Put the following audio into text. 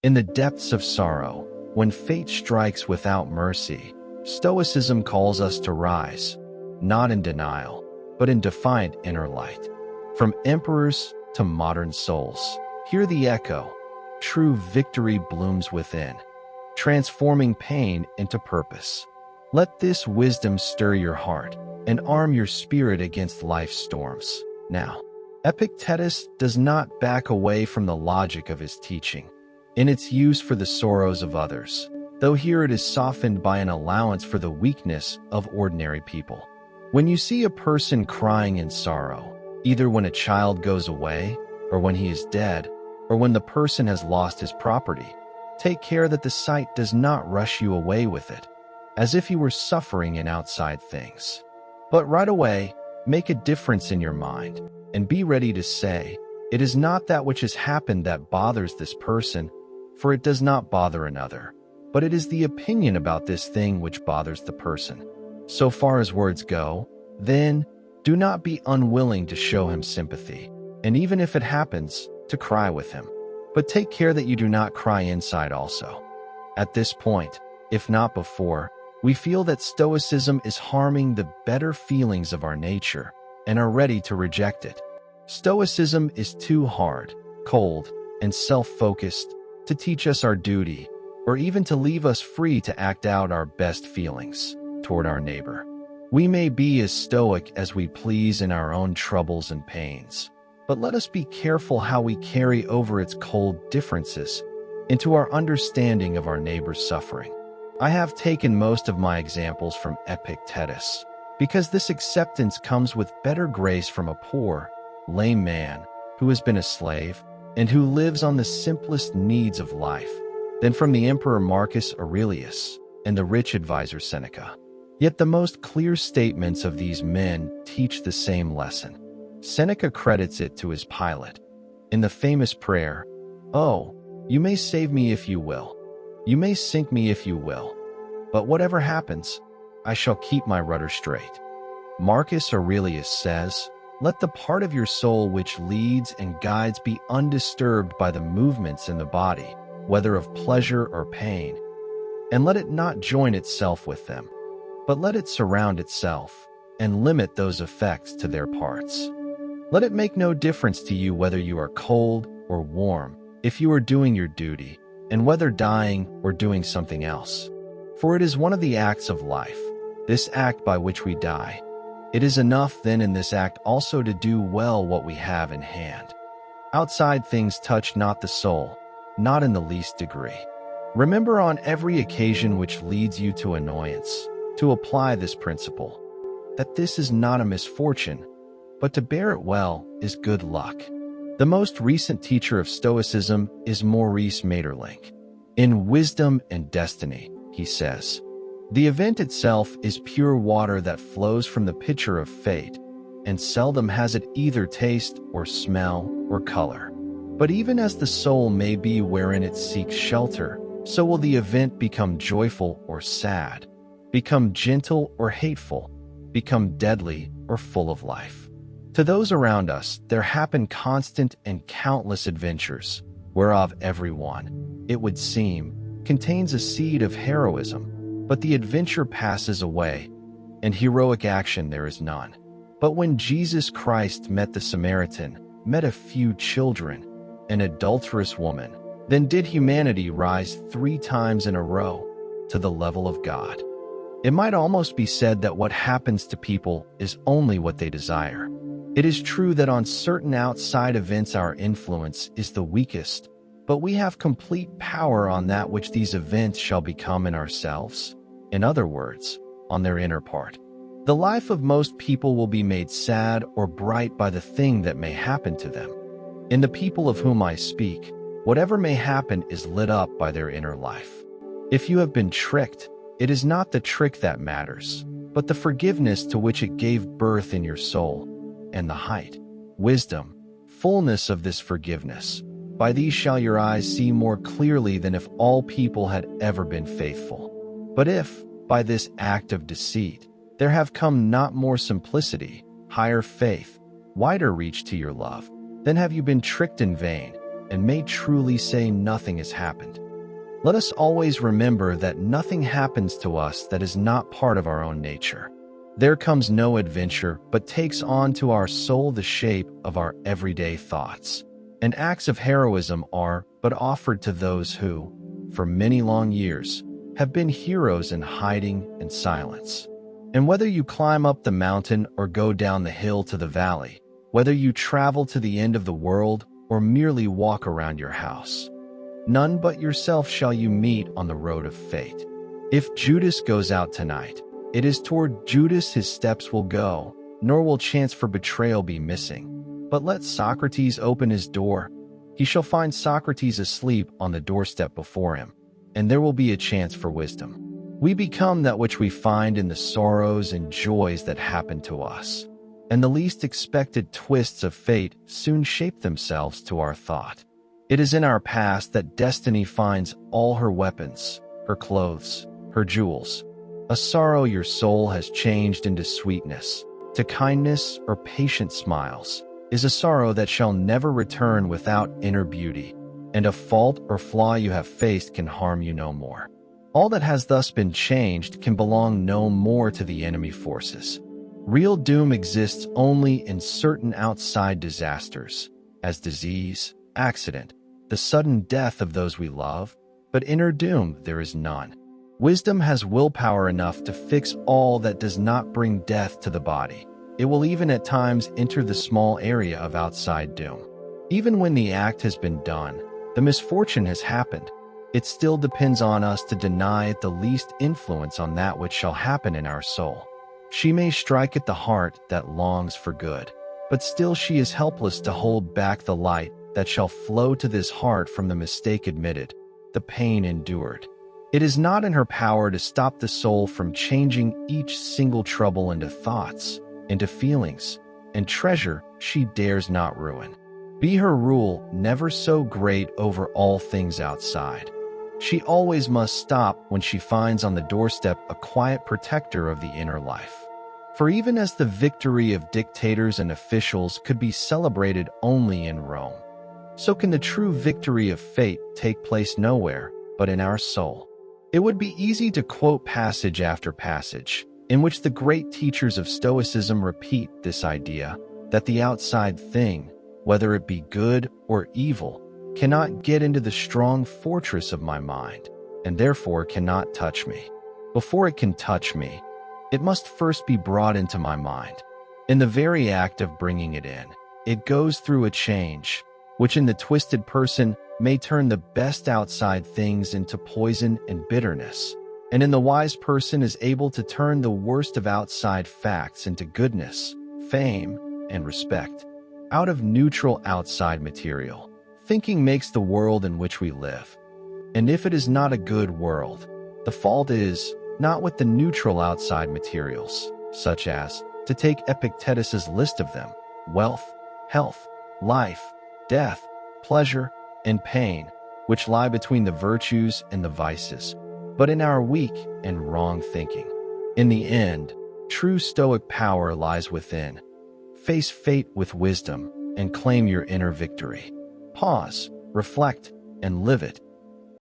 In the depths of sorrow, when fate strikes without mercy, Stoicism calls us to rise, not in denial, but in defiant inner light. From emperors to modern souls, hear the echo. True victory blooms within, transforming pain into purpose. Let this wisdom stir your heart and arm your spirit against life's storms. Now, Epictetus does not back away from the logic of his teaching in its use for the sorrows of others, though here it is softened by an allowance for the weakness of ordinary people. When you see a person crying in sorrow, either when a child goes away, or when he is dead, or when the person has lost his property, take care that the sight does not rush you away with it, as if you were suffering in outside things. But right away, make a difference in your mind, and be ready to say, it is not that which has happened that bothers this person, for it does not bother another, but it is the opinion about this thing which bothers the person. So far as words go, then, do not be unwilling to show him sympathy, and even if it happens, to cry with him. But take care that you do not cry inside also. At this point, if not before, we feel that Stoicism is harming the better feelings of our nature and are ready to reject it. Stoicism is too hard, cold, and self-focused to teach us our duty, or even to leave us free to act out our best feelings toward our neighbor. We may be as stoic as we please in our own troubles and pains, but let us be careful how we carry over its cold differences into our understanding of our neighbor's suffering. I have taken most of my examples from Epictetus, because this acceptance comes with better grace from a poor, lame man who has been a slave and who lives on the simplest needs of life than from the Emperor Marcus Aurelius and the rich advisor Seneca. Yet the most clear statements of these men teach the same lesson. Seneca credits it to his pilot. In the famous prayer, "Oh, you may save me if you will. You may sink me if you will. But whatever happens, I shall keep my rudder straight." Marcus Aurelius says, "Let the part of your soul which leads and guides be undisturbed by the movements in the body, whether of pleasure or pain, and let it not join itself with them, but let it surround itself and limit those effects to their parts. Let it make no difference to you whether you are cold or warm, if you are doing your duty, and whether dying or doing something else. For it is one of the acts of life, this act by which we die. It is enough then in this act also to do well what we have in hand. Outside things touch not the soul, not in the least degree. Remember on every occasion which leads you to annoyance, to apply this principle, that this is not a misfortune, but to bear it well is good luck." The most recent teacher of Stoicism is Maurice Maeterlinck. In Wisdom and Destiny, he says, "The event itself is pure water that flows from the pitcher of fate, and seldom has it either taste or smell or color. But even as the soul may be wherein it seeks shelter, so will the event become joyful or sad, become gentle or hateful, become deadly or full of life. To those around us there happen constant and countless adventures, whereof every one, it would seem, contains a seed of heroism, but the adventure passes away, and heroic action there is none. But when Jesus Christ met the Samaritan, met a few children, an adulterous woman, then did humanity rise 3 times in a row to the level of God." It might almost be said that what happens to people is only what they desire. It is true that on certain outside events our influence is the weakest, but we have complete power on that which these events shall become in ourselves. In other words, on their inner part. The life of most people will be made sad or bright by the thing that may happen to them. In the people of whom I speak, whatever may happen is lit up by their inner life. If you have been tricked, it is not the trick that matters, but the forgiveness to which it gave birth in your soul, and the height, wisdom, fullness of this forgiveness. By these shall your eyes see more clearly than if all people had ever been faithful. But if, by this act of deceit, there have come not more simplicity, higher faith, wider reach to your love, then have you been tricked in vain, and may truly say nothing has happened. Let us always remember that nothing happens to us that is not part of our own nature. There comes no adventure, but takes on to our soul the shape of our everyday thoughts. And acts of heroism are but offered to those who, for many long years, have been heroes in hiding and silence. And whether you climb up the mountain or go down the hill to the valley, whether you travel to the end of the world or merely walk around your house, none but yourself shall you meet on the road of fate. If Judas goes out tonight, it is toward Judas his steps will go, nor will chance for betrayal be missing. But let Socrates open his door. He shall find Socrates asleep on the doorstep before him, and there will be a chance for wisdom. We become that which we find in the sorrows and joys that happen to us, and the least expected twists of fate soon shape themselves to our thought. It is in our past that destiny finds all her weapons, her clothes, her jewels. A sorrow your soul has changed into sweetness, to kindness or patient smiles, is a sorrow that shall never return without inner beauty, and a fault or flaw you have faced can harm you no more. All that has thus been changed can belong no more to the enemy forces. Real doom exists only in certain outside disasters, as disease, accident, the sudden death of those we love, but inner doom there is none. Wisdom has willpower enough to fix all that does not bring death to the body. It will even at times enter the small area of outside doom. Even when the act has been done, the misfortune has happened, it still depends on us to deny it the least influence on that which shall happen in our soul. She may strike at the heart that longs for good, but still she is helpless to hold back the light that shall flow to this heart from the mistake admitted, the pain endured. It is not in her power to stop the soul from changing each single trouble into thoughts, into feelings, and treasure she dares not ruin. Be her rule never so great over all things outside. She always must stop when she finds on the doorstep a quiet protector of the inner life. For even as the victory of dictators and officials could be celebrated only in Rome, so can the true victory of fate take place nowhere but in our soul. It would be easy to quote passage after passage, in which the great teachers of Stoicism repeat this idea that the outside thing, whether it be good or evil, cannot get into the strong fortress of my mind, and therefore cannot touch me. Before it can touch me, it must first be brought into my mind. In the very act of bringing it in, it goes through a change, which in the twisted person may turn the best outside things into poison and bitterness, and in the wise person is able to turn the worst of outside facts into goodness, fame, and respect. Out of neutral outside material, thinking makes the world in which we live. And if it is not a good world, the fault is not with the neutral outside materials, such as, to take Epictetus's list of them, wealth, health, life, death, pleasure, and pain, which lie between the virtues and the vices, but in our weak and wrong thinking. In the end, true Stoic power lies within. Face fate with wisdom and claim your inner victory. Pause, reflect, and live it.